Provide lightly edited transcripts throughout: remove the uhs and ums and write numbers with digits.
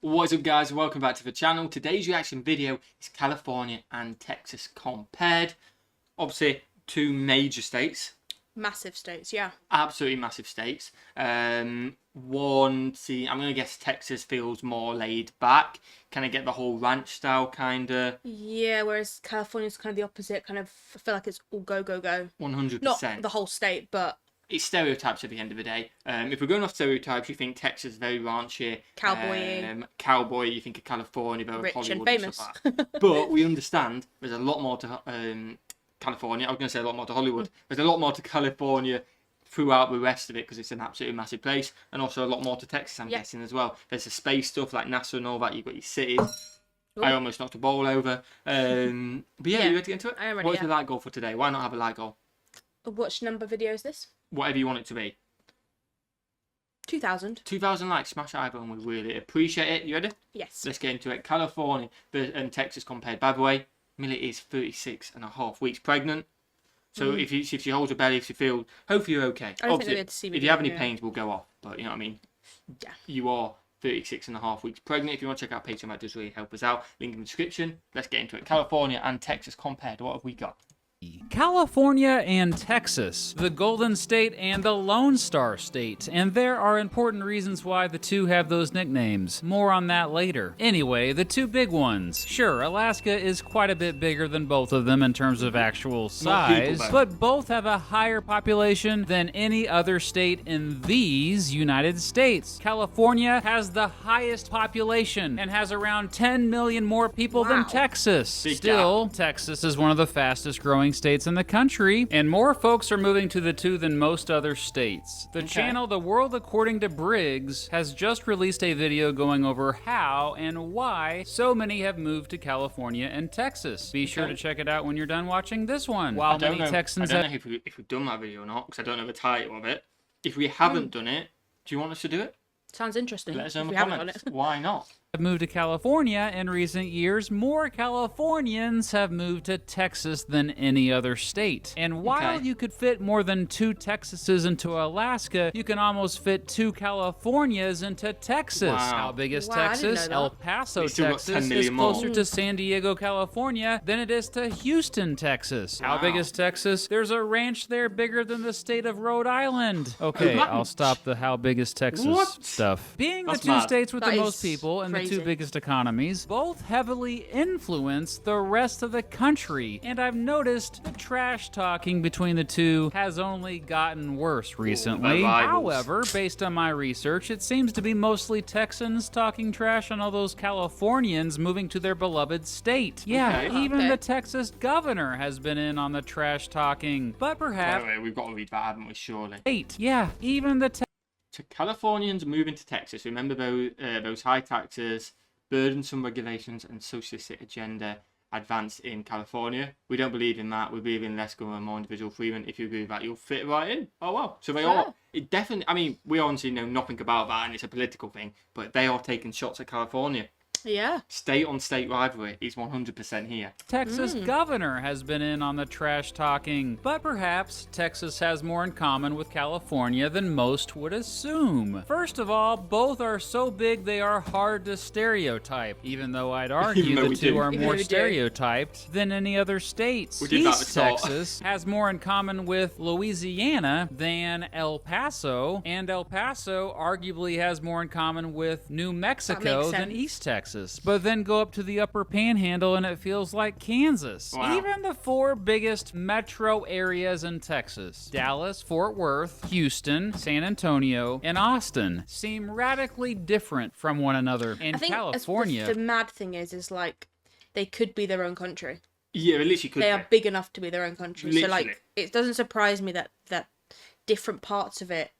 What's up guys, welcome back to the channel. Today's reaction video is California and Texas compared. Obviously two major states. Massive states, yeah. Absolutely massive states. I'm going to guess Texas feels more laid back. Kind of get the whole ranch style kind of. Yeah, whereas California's kind of the opposite. Kind of, I feel like it's all go, go, go. 100%. Not the whole state, but... It's stereotypes at the end of the day. If we're going off stereotypes, you think Texas is very ranchy. Cowboy, you think of California, very rich Hollywood and famous. And stuff like but we understand there's a lot more to California. I was going to say a lot more to Hollywood. There's a lot more to California throughout the rest of it because it's an absolutely massive place. And also a lot more to Texas, I'm guessing, as well. There's the space stuff like NASA and all that. You've got your cities. Ooh. I almost knocked a ball over. But yeah, you ready to get into it? I am ready, What's the light goal for today? Why not have a light goal? Which number video is this? Whatever you want it to be. 2,000. 2,000 likes, smash that icon, we really appreciate it. You ready? Yes. Let's get into it. California and Texas compared. By the way, Millie is 36.5 weeks pregnant. So if she holds her belly, if she feels, hopefully you're okay. I don't think they'd see me. If you have any pains, we'll go off. But you know what I mean? Yeah. You are 36.5 weeks pregnant. If you want to check out Patreon, that does really help us out. Link in the description. Let's get into it. California and Texas compared. What have we got? California and Texas, the Golden State and the Lone Star State, and there are important reasons why the two have those nicknames. More on that later. Anyway, the two big ones. Sure, Alaska is quite a bit bigger than both of them in terms of actual size, but both have a higher population than any other state in these United States. California has the highest population and has around 10 million more people than Texas. Still, Texas is one of the fastest growing states in the country, and more folks are moving to the two than most other states. The channel The World According to Briggs has just released a video going over how and why so many have moved to California and Texas. Be sure to check it out when you're done watching this one. While many Texans I don't know if we've done that video or not, because I don't know the title of it. If we haven't done it, do you want us to do it? Sounds interesting. Let us know in the comments. Why not? Have moved to California in recent years, more Californians have moved to Texas than any other state. And while you could fit more than 2 Texases into Alaska, you can almost fit 2 Californias into Texas. Wow. How big is Texas? El Paso, Texas is closer to San Diego, California than it is to Houston, Texas. How big is Texas? There's a ranch there bigger than the state of Rhode Island. Okay, I'll stop the how big is Texas stuff. Being the two states with the most people and the two biggest economies, both heavily influence the rest of the country. And I've noticed the trash talking between the two has only gotten worse recently. However, based on my research, it seems to be mostly Texans talking trash on all those Californians moving to their beloved state. Yeah, even the Texas governor has been in on the trash talking. But perhaps... Wait, we've got to read that, haven't we, surely? Yeah, even the to Californians moving to Texas, remember those high taxes, burdensome regulations, and socialistic agenda advanced in California. We don't believe in that. We believe in less government, more individual freedom. If you agree with that, you'll fit right in. Oh, wow. So they are, it definitely, I mean, we honestly know nothing about that, and it's a political thing, but they are taking shots at California. Yeah. State-on-state rivalry is 100% here. Texas governor has been in on the trash talking, but perhaps Texas has more in common with California than most would assume. First of all, both are so big they are hard to stereotype, even though I'd argue the two are more stereotyped than any other states. East Texas has more in common with Louisiana than El Paso, and El Paso arguably has more in common with New Mexico than East Texas. But then go up to the upper panhandle and it feels like Kansas. Even the 4 biggest metro areas in Texas, Dallas, Fort Worth, Houston, San Antonio, and Austin, seem radically different from one another. And California... The mad thing is like, they could be their own country. Yeah, they literally could. They are big enough to be their own country. Literally. So like, it doesn't surprise me that different parts of it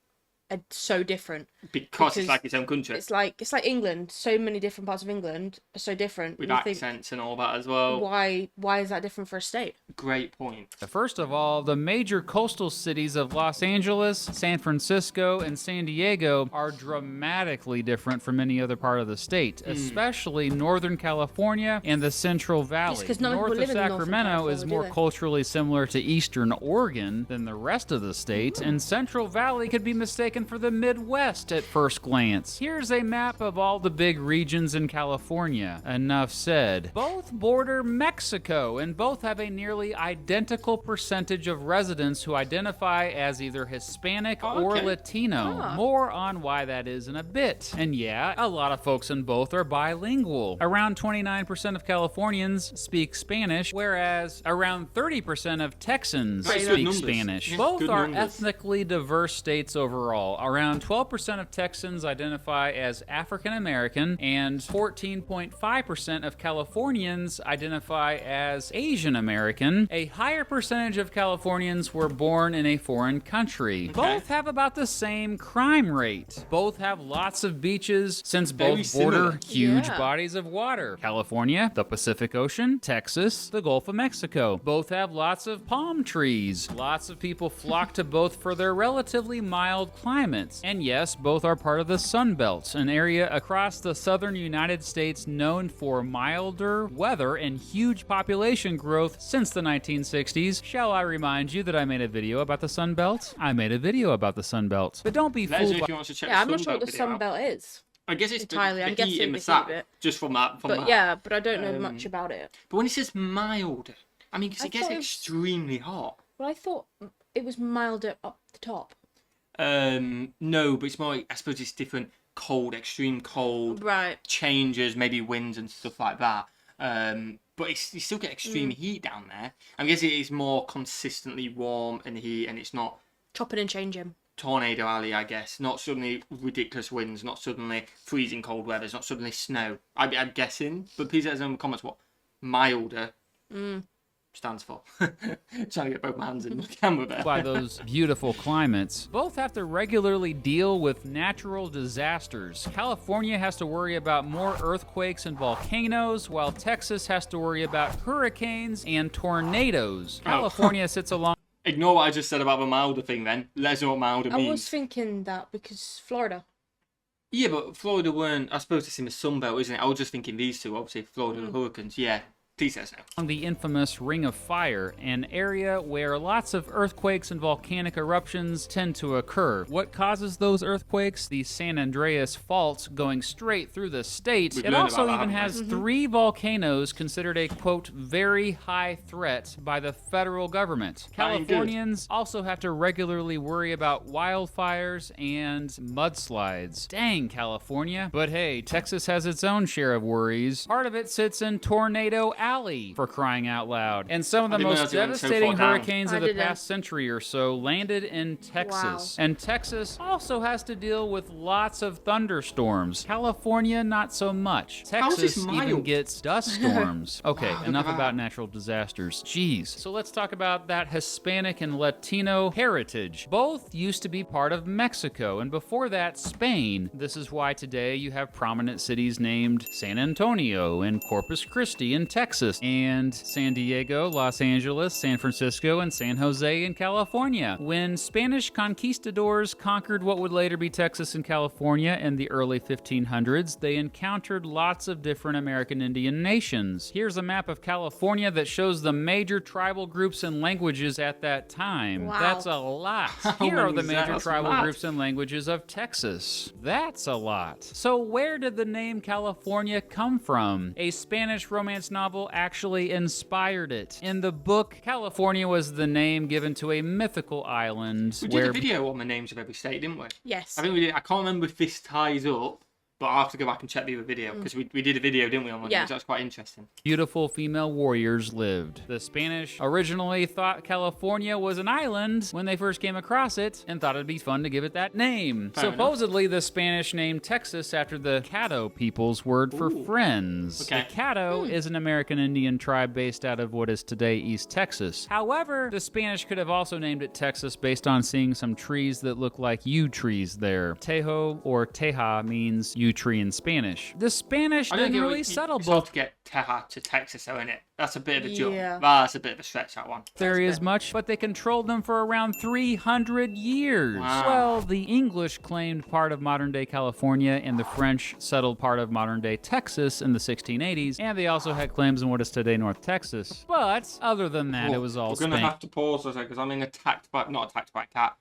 are so different because it's like its own country. It's like England. So many different parts of England are so different. With accents and all that as well. Why is that different for a state? Great point. First of all, the major coastal cities of Los Angeles, San Francisco, and San Diego are dramatically different from any other part of the state, especially Northern California and the Central Valley. North of Sacramento is more culturally similar to Eastern Oregon than the rest of the state, and Central Valley could be mistaken mistaken for the Midwest at first glance. Here's a map of all the big regions in California. Enough said. Both border Mexico, and both have a nearly identical percentage of residents who identify as either Hispanic or Latino. More on why that is in a bit. And yeah, a lot of folks in both are bilingual. Around 29% of Californians speak Spanish, whereas around 30% of Texans speak Spanish. Yeah, both are numbers. ethnically diverse states overall. Around 12% of Texans identify as African American, and 14.5% of Californians identify as Asian American. A higher percentage of Californians were born in a foreign country. Both have about the same crime rate. Both have lots of beaches, since Very both border similar. huge Yeah. bodies of water. California, the Pacific Ocean, Texas, the Gulf of Mexico. Both have lots of palm trees. Lots of people flock to both for their relatively mild climates. And yes, both are part of the Sun Belt, an area across the southern United States known for milder weather and huge population growth since the 1960s. Shall I remind you that I made a video about the Sun Belt? I made a video about the Sun Belt. But don't be Let us know fooled if by... you want to check Yeah, I'm the not sure what the video out. Sun Belt is. I guess it's entirely. I'm the guessing heat and the the heat sap, bit. just from that. But yeah, but I don't know much about it. But when it says milder, I mean, because I it gets thought it was- extremely hot. Well, I thought it was milder up the top. No, but it's more, I suppose it's different. Cold, extreme cold, Right. changes, maybe winds and stuff like that. But you still get extreme heat down there. I guess it is more consistently warm and heat, and it's not Chopping and changing. Tornado Alley, I guess. Not suddenly ridiculous winds, not suddenly freezing cold weather, not suddenly snow. I'm guessing, but please let us know in the comments what milder stands for. Trying to get both my hands in the camera there. by those beautiful climates. Both have to regularly deal with natural disasters. California has to worry about more earthquakes and volcanoes, while Texas has to worry about hurricanes and tornadoes. California sits along Ignore what I just said about the milder thing then. Let us know what milder I means. was thinking that because Florida. Yeah, but Florida weren't, I suppose it's in the Sun Belt, isn't it? I was just thinking these two, obviously Florida hurricanes, yeah. Please let us know. the infamous Ring of Fire, an area where lots of earthquakes and volcanic eruptions tend to occur. What causes those earthquakes? The San Andreas Fault going straight through the state. We've It learned also about that, even haven't has 3 volcanoes considered a, quote, very high threat by the federal government. That ain't good. Californians also have to regularly worry about wildfires and mudslides. Dang, California. But hey, Texas has its own share of worries. Part of it sits in Tornado Alley, for crying out loud. And some of the didn't most realize it went so devastating far down. hurricanes I of the didn't. past century or so landed in Texas. Wow. And Texas also has to deal with lots of thunderstorms. California, not so much. How is this Texas even mild? gets dust storms. Okay, Wow, look enough at that. about natural disasters. Jeez. So let's talk about that Hispanic and Latino heritage. Both used to be part of Mexico, and before that, Spain. This is why today you have prominent cities named San Antonio and Corpus Christi in Texas, and San Diego, Los Angeles, San Francisco, and San Jose in California. When Spanish conquistadors conquered what would later be Texas and California in the early 1500s, they encountered lots of different American Indian nations. Here's a map of California that shows the major tribal groups and languages at that time. Wow. That's a lot. Here are many the is that? major That's tribal a lot. groups and languages of Texas. That's a lot. So where did the name California come from? A Spanish romance novel actually inspired it. In the book, California was the name given to a mythical island We did where a video on the names of every state, didn't we? Yes. I think we did. I can't remember if this ties up, but I'll have to go back and check the other video because we did a video, didn't we, on one Yeah. of those? That's quite interesting. beautiful female warriors lived. The Spanish originally thought California was an island when they first came across it and thought it'd be fun to give it that name. Fair enough. Supposedly, the Spanish named Texas after the Caddo people's word for Ooh. friends. Okay. The Caddo is an American Indian tribe based out of what is today East Texas. However, the Spanish could have also named it Texas based on seeing some trees that look like yew trees there. Tejo or Teja means yew tree in Spanish. The Spanish I don't didn't think really settle It's hard both to get Teja to Texas, though, isn't it? That's a bit of a jump. Yeah. That's a bit of a stretch, that one. areas much, but they controlled them for around 300 years. Wow. Well, the English claimed part of modern-day California, and the French settled part of modern-day Texas in the 1680s, and they also had claims in what is today North Texas. But other than that, it was all We're Spain. going to have to pause for a second because I'm being not attacked by a cat.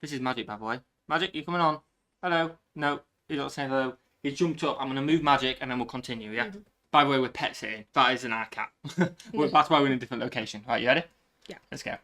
This is magic, by the way. Magic, you coming on? Hello? No, he's not saying hello. He's jumped up. I'm going to move Magic and then we'll continue, yeah? By the way, we're pet sitting. That isn't our cat. That's why we're in a different location. Right, you ready? Yeah. Let's go.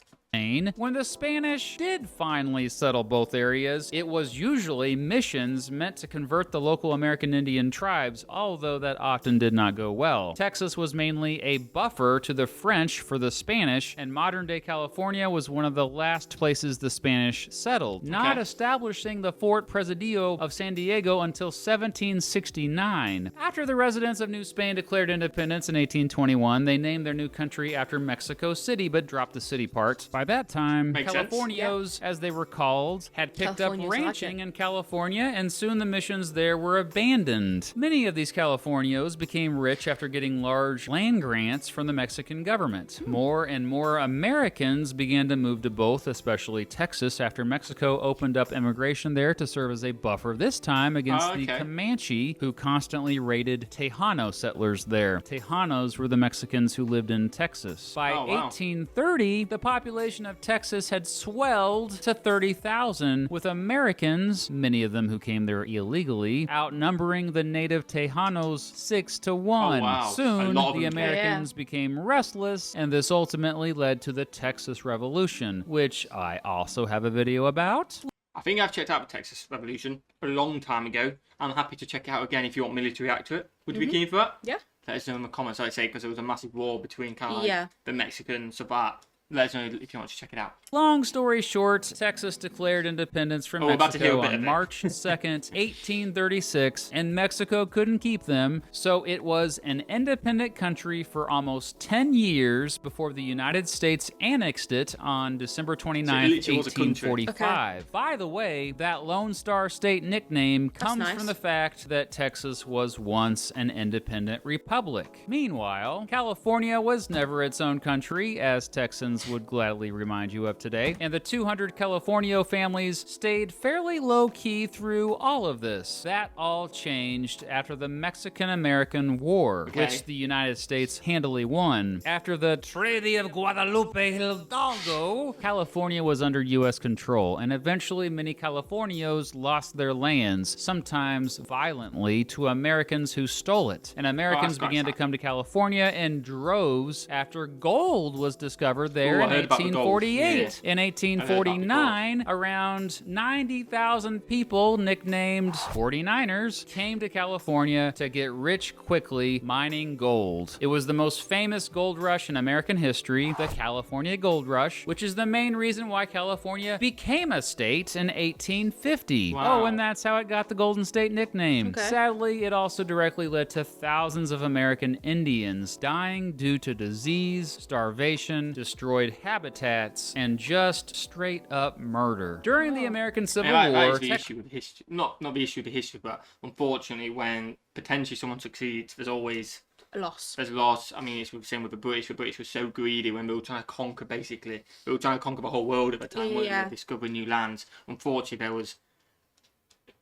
When the Spanish did finally settle both areas, it was usually missions meant to convert the local American Indian tribes, although that often did not go well. Texas was mainly a buffer to the French for the Spanish, and modern-day California was one of the last places the Spanish settled, not establishing the Fort Presidio of San Diego until 1769. After the residents of New Spain declared independence in 1821, they named their new country after Mexico City, but dropped the city part. By that time, Makes sense. Californios, as they were called, had picked up Californios ranching like it. in California, and soon the missions there were abandoned. Many of these Californios became rich after getting large land grants from the Mexican government. More and more Americans began to move to both, especially Texas, after Mexico opened up immigration there to serve as a buffer, this time against the Comanche, who constantly raided Tejano settlers there. Tejanos were the Mexicans who lived in Texas. By 1830, the population of Texas had swelled to 30,000, with Americans, many of them who came there illegally, outnumbering the native Tejanos 6-1. Soon, the Americans became restless, and this ultimately led to the Texas Revolution, which I also have a video about. I think I've checked out the Texas Revolution a long time ago. I'm happy to check it out again if you want me to react to it. Would you be keen for that? Yeah. Let us know in the comments, I'd say, because there was a massive war between kind of like the Mexicans, so that. Let us know if you want to check it out. Long story short, Texas declared independence from Mexico on March 2nd, 1836, and Mexico couldn't keep them, so it was an independent country for almost 10 years before the United States annexed it on December 29th, 1845. By the way, that Lone Star State nickname comes from the fact that Texas was once an independent republic. Meanwhile, California was never its own country, as Texans would gladly remind you of today, and the 200 Californio families stayed fairly low-key through all of this. That all changed after the Mexican-American War, which the United States handily won. After the Treaty of Guadalupe Hidalgo, California was under U.S. control, and eventually many Californios lost their lands, sometimes violently, to Americans who stole it. And Americans began to come to California in droves after gold was discovered there in 1848. In 1849, around 90,000 people, nicknamed 49ers, came to California to get rich quickly mining gold. It was the most famous gold rush in American history, the California Gold Rush, which is the main reason why California became a state in 1850. Oh, and that's how it got the Golden State nickname. Sadly, it also directly led to thousands of American Indians dying due to disease, starvation, destroyed habitats, and just straight up murder. During the American Civil War, that is the issue with history. Not the issue with the history, but unfortunately, when potentially someone succeeds, there's always loss. There's loss. I mean, it's the same with the British. The British were so greedy when they were trying to conquer, basically. They were trying to conquer the whole world at the time, weren't they? Discovering new lands. Unfortunately, there was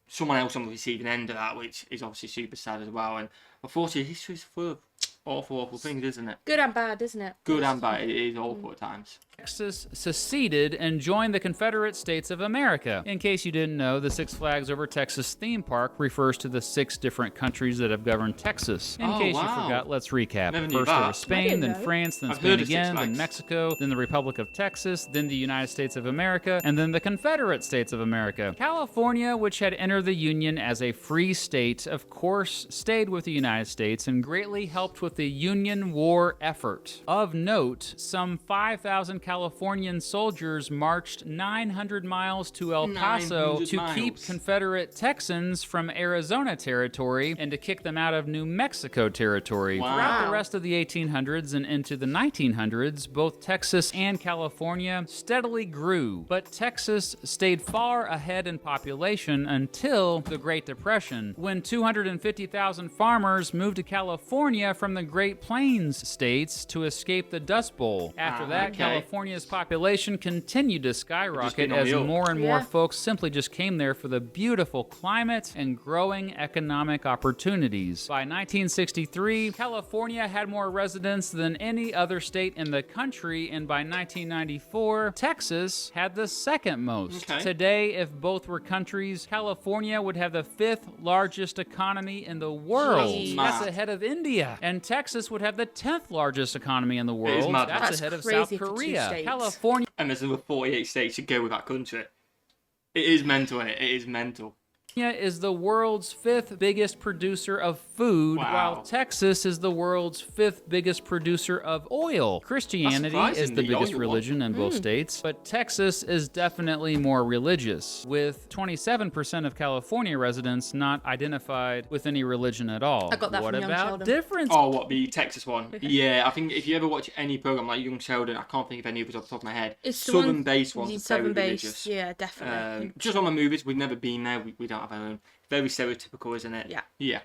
someone else on the receiving end of that, which is obviously super sad as well. And unfortunately, history is full of awful things, isn't it? Good and bad, isn't it? Good and bad. It is awful at times. Texas seceded and joined the Confederate States of America. In case you didn't know, the Six Flags Over Texas theme park refers to the 6 different countries that have governed Texas. In case you forgot, let's recap. First there was Spain, then France, then Spain again, then Mexico, then the Republic of Texas, then the United States of America, and then the Confederate States of America. California, which had entered the Union as a free state, of course stayed with the United States and greatly helped with the Union War effort. Of note, some 5,000 Californian soldiers marched 900 miles to El Paso to keep Confederate Texans from Arizona territory and to kick them out of New Mexico territory. Throughout the rest of the 1800s and into the 1900s, both Texas and California steadily grew, but Texas stayed far ahead in population until the Great Depression, when 250,000 farmers moved to California from the Great Plains states to escape the Dust Bowl. After that, okay. California's population continued to skyrocket getting on as the up. more and more Yeah. folks simply just came there for the beautiful climate and growing economic opportunities. By 1963, California had more residents than any other state in the country, and by 1994, Texas had the second most. Okay. Today, if both were countries, California would have the 5th largest economy in the world. Jeez. That's Mad. ahead of India. And Texas would have the 10th largest economy in the is world. mad. That's That's ahead of crazy South for two Korea. states. California And there's another 48 states to go with that country. It is mental, innit? It is mental. is the world's 5th biggest producer of food, Wow. while Texas is the world's 5th biggest producer of oil. Christianity surprising, is the the biggest oil one. religion in both states, but Texas is definitely more religious, with 27% of California residents not identified with any religion at all. I got that What from Young about Sheldon. difference? Oh, what, the Texas one? Yeah, I think if you ever watch any program like Young Sheldon, I can't think of any others off the top of my head. It's the Southern-based one, ones the are very Southern-based, religious. yeah, definitely. Just on the movies, we've never been there. We don't have our own. Very stereotypical, isn't it? Yeah. Yeah.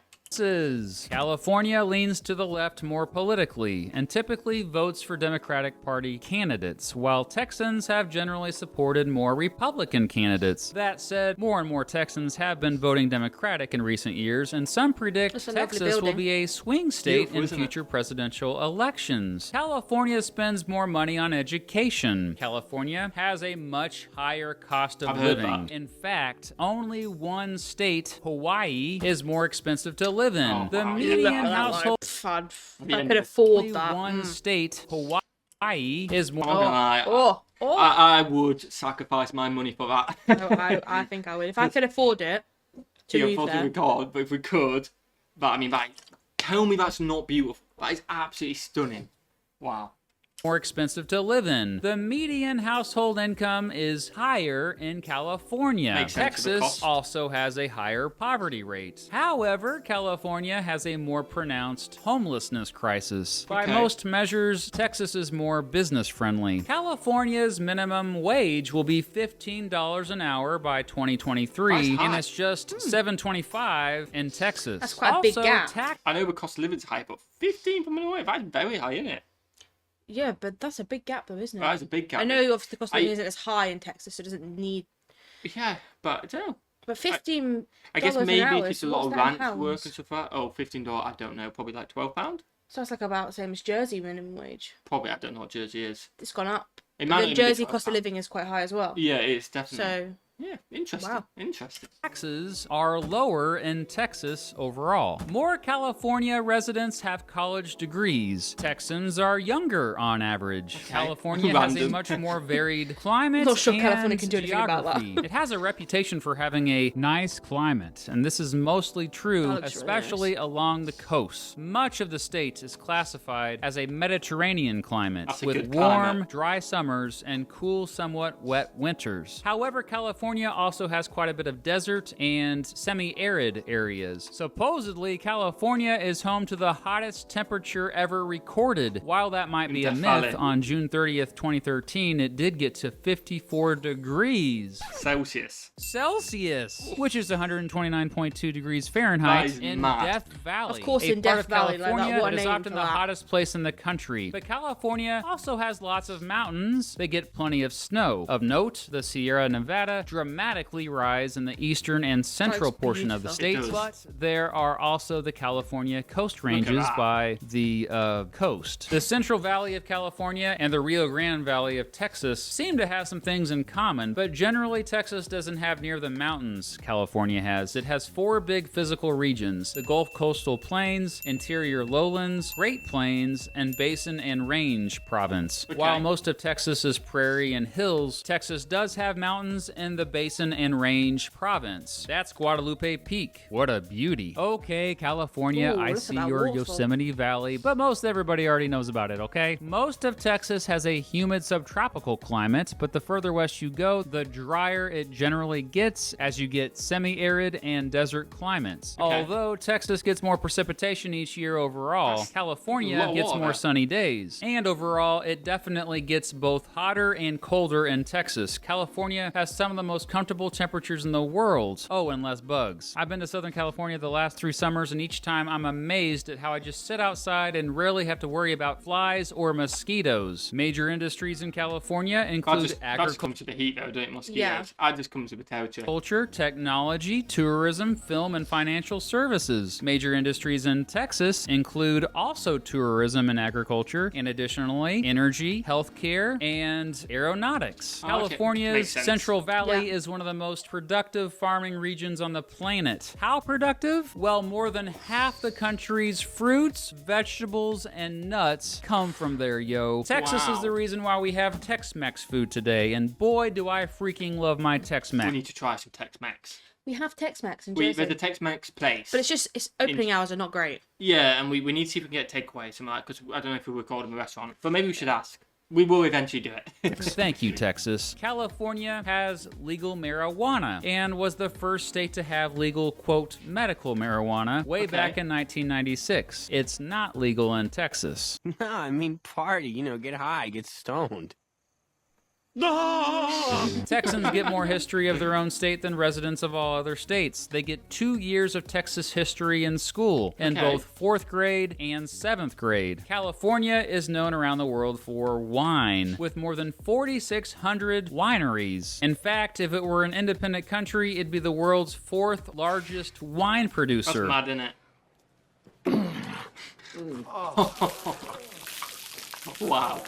California leans to the left more politically and typically votes for Democratic Party candidates, while Texans have generally supported more Republican candidates. That said, more and more Texans have been voting Democratic in recent years, and some predict That's a lovely Texas will building. be a swing state Beautiful, in isn't it? future presidential elections. California spends more money on education. California has a much higher cost of I've heard living. that. In fact, only one state, Hawaii, is more expensive to live in. Oh, The wow. median Yeah, household If I Yeah. could afford only that. one state, Hawaii, is more. I'm not gonna lie. Oh, I would sacrifice my money for that. I think I would. If I could afford it to Yeah, move unfortunately we there. can't, but if we could, but I mean, like, tell me that's not beautiful. That is absolutely stunning. Wow. More expensive to live in. The median household income is higher in California. Makes sense with the Texas cost. also has a higher poverty rate. However, California has a more pronounced homelessness crisis. By Okay. most measures, Texas is more business friendly. California's minimum wage will be $15 an hour by 2023, That's high. and it's just $7.25 in Texas. That's quite a big Also, gap. I know the cost of living's high, but 15 from away, that's very high, isn't it? Yeah, but that's a big gap though, isn't it? That is a big gap. I know obviously the cost of living I- isn't as high in Texas, so it doesn't need. Yeah, but I don't know. But $15. I guess an maybe hour, if it's a so lot what's of that in ranch pounds? work and stuff like that. Oh, $15, I don't know. Probably like £12? Sounds like about the same as Jersey minimum wage. Probably, I don't know what Jersey is. It's gone up. It might The not even be Jersey cost of £12. living is quite high as well. Yeah, it is, definitely. So Yeah, interesting. Wow. Interesting. Taxes are lower in Texas overall. More California residents have college degrees. Texans are younger on average. California has a Random. much more varied climate Not sure and California can do anything about that. geography. It has a reputation for having a nice climate, and this is mostly true, That looks really especially along the coast. Much of the state is classified as a Mediterranean climate, That's a with good warm, climate. dry summers and cool, somewhat wet winters. However, California also has quite a bit of desert and semi-arid areas. Supposedly, California is home to the hottest temperature ever recorded. While that might be a Death myth, Valley. on June 30th, 2013, it did get to 54 degrees Celsius. Celsius, which is 129.2 degrees Fahrenheit That is in mad. Death Valley. Of course, a in part Death of Valley, like that, California what that is name often for the that? hottest place in the country. But California also has lots of mountains. They get plenty of snow. Of note, the Sierra Nevada dramatically rise in the eastern and central That's portion of the beautiful. state, It does. but there are also the California coast ranges that. by the coast. The Central Valley of California and the Rio Grande Valley of Texas seem to have some things in common, but generally Texas doesn't have near the mountains California has. It has 4 big physical regions: the Gulf Coastal Plains, Interior Lowlands, Great Plains, and Basin and Range Province. Okay. While most of Texas is prairie and hills, Texas does have mountains in the Basin and Range Province. That's Guadalupe Peak. What a beauty. Okay, California, Ooh, I look at see that your waterfall. Yosemite Valley, but most everybody already knows about it, okay? Most of Texas has a humid subtropical climate, but the further west you go, the drier it generally gets as you get semi-arid and desert climates. Okay. Although Texas gets more precipitation each year overall, That's a California lot of gets water. more sunny days. And overall, it definitely gets both hotter and colder in Texas. California has some of the most comfortable temperatures in the world. Oh, and less bugs. I've been to Southern California the last 3 summers, and each time I'm amazed at how I just sit outside and rarely have to worry about flies or mosquitoes. Major industries in California include That just comes to the heat, though, don't it? Mosquitoes. Yeah. I just comes to the temperature. agriculture, technology, tourism, film, and financial services. Major industries in Texas include also tourism and agriculture, and additionally, energy, healthcare, and aeronautics. Oh, okay. Makes California's sense. Central Valley Yeah. is one of the most productive farming regions on the planet. How productive? Well, more than half the country's fruits, vegetables, and nuts come from there, yo. Texas is Wow. the reason why we have Tex-Mex food today, and boy, do I freaking love my We Tex-Mex. need to try some Tex-Mex. We have Tex-Mex in There's Jersey. a Tex-Mex place. But it's opening hours are not great. Yeah, and we need to see if we can get takeaway, something like, because I don't know if we record in a restaurant, but maybe we should ask. We will eventually do it. Thank you, Texas. California has legal marijuana and was the first state to have legal, quote, medical marijuana way back in 1996. It's not legal in Texas. Nah, I mean party, get high, get stoned. Texans get more history of their own state than residents of all other states. They get 2 years of Texas history in school, in Okay. both 4th grade and 7th grade. California is known around the world for wine, with more than 4,600 wineries. In fact, if it were an independent country, it'd be the world's 4th largest wine That's producer. mad, isn't it? Wow.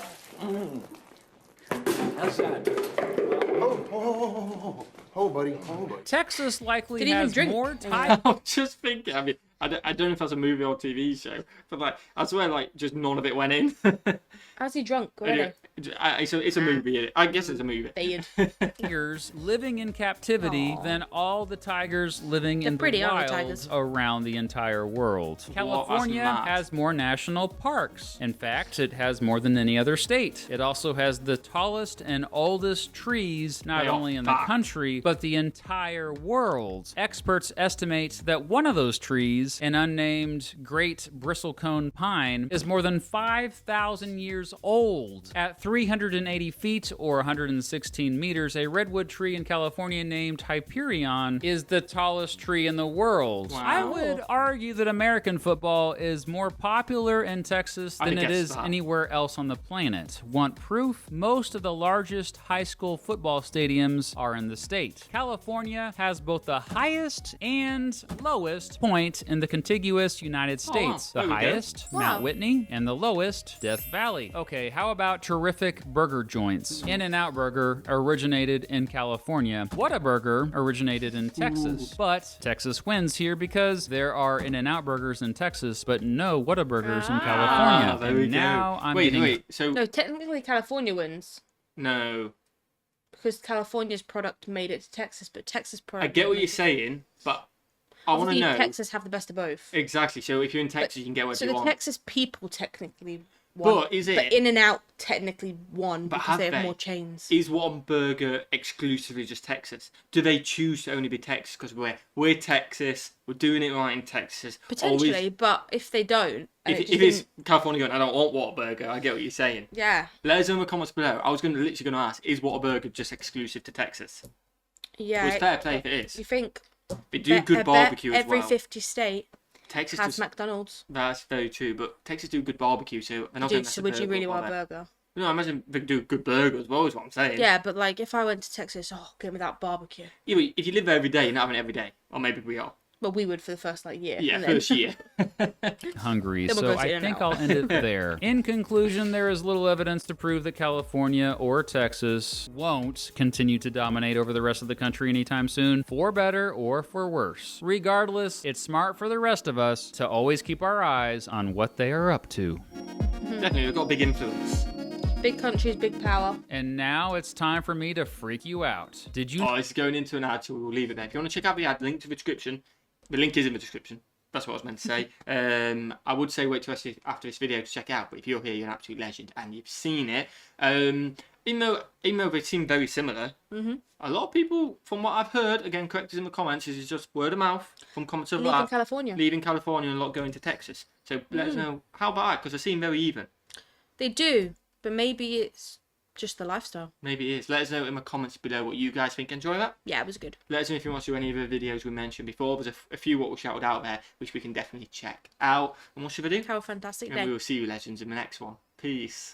How's that? Oh, buddy. Oh, buddy. Texas likely Did he even has drink? more time. I'm just thinking, I mean, I don't know if that's a movie or TV show, but like, I swear, like, just none of it went in. How's he drunk already? It's a movie. I guess it's a movie. Bad. Tigers living in captivity than all the tigers living in the pretty, aren't wild they, tigers? around the entire world. California mad. has more national parks. In fact, it has more than any other state. It also has the tallest and oldest trees, not They are only in the fat. country, but the entire world. Experts estimate that one of those trees, an unnamed great bristlecone pine, is more than 5,000 years old. At 380 feet or 116 meters, a redwood tree in California named Hyperion is the tallest tree in the world. Wow. I would argue that American football is more popular in Texas I'd than it guess is that. anywhere else on the planet. Want proof? Most of the largest high school football stadiums are in the state. California has both the highest and lowest point in the contiguous United States. there The we go. highest, Wow. Mount Whitney, and the lowest, Death Valley. Okay, how about terrific burger joints? In-N-Out Burger originated in California. Whataburger originated in Texas. But Texas wins here because there are In-N-Out Burgers in Texas, but no Whataburgers in California. There we And go. now I'm wait, getting wait. So No, technically California wins no, because California's product made it to Texas, but Texas product. I get what made you're it- saying, but I want to Obviously, know Texas have the best of both. exactly. So if you're in Texas, you can get whatever So you the want. Texas people technically won. But is it- But In-N-Out technically won But because have they have they? more chains. Is Whataburger exclusively just Texas? Do they choose to only be Texas because we're Texas, we're doing it right in Texas? Potentially, Always, but if they don't, and if it just it's didn't- California going, I don't want Whataburger. I get what you're saying. yeah, Let us know in the comments below. I was literally going to ask, is Whataburger just exclusive to Texas? yeah. Well, it's fair play if it is. You think They do I good bet barbecue as every well. 50 state Texas has does. McDonald's. That's very true, but Texas do good barbecue, so they're not going Dude, to so would you really want a burger? No, I imagine they do good burger as well, is what I'm saying. Yeah, but like if I went to Texas, oh, give me that barbecue. Yeah, but if you live there every day, you're not having it every day. Or maybe we are. Well, we would for the first like year. Yeah, and then- first year. hungry, Then we'll so go to I think I'll end it there. In conclusion, there is little evidence to prove that California or Texas won't continue to dominate over the rest of the country anytime soon, for better or for worse. Regardless, it's smart for the rest of us to always keep our eyes on what they are up to. Definitely, they've got a big influence. Big countries, big power. And now it's time for me to freak you out. Did you Oh, this is going into an ad, so we'll leave it there. If you want to check out the ad, link to the description. The link is in the description. That's what I was meant to say. I would say wait till after this video to check out, but if you're here, you're an absolute legend and you've seen it. Even though they seem very similar, a lot of people, from what I've heard, again, correct us in the comments, is just word of mouth from comments of Leaving that. California. Leaving California and a lot going to Texas. So let us know, how about that? Because they seem very even. They do, but maybe it's just the lifestyle. Maybe it is. Let us know in the comments below what you guys think. Enjoy that. Yeah, it was good. Let us know if you want to do any of the videos we mentioned before. There's a few what we shouted out there, which we can definitely check out. And what should we do? Have a fantastic And day. we will see you, legends, in the next one. Peace.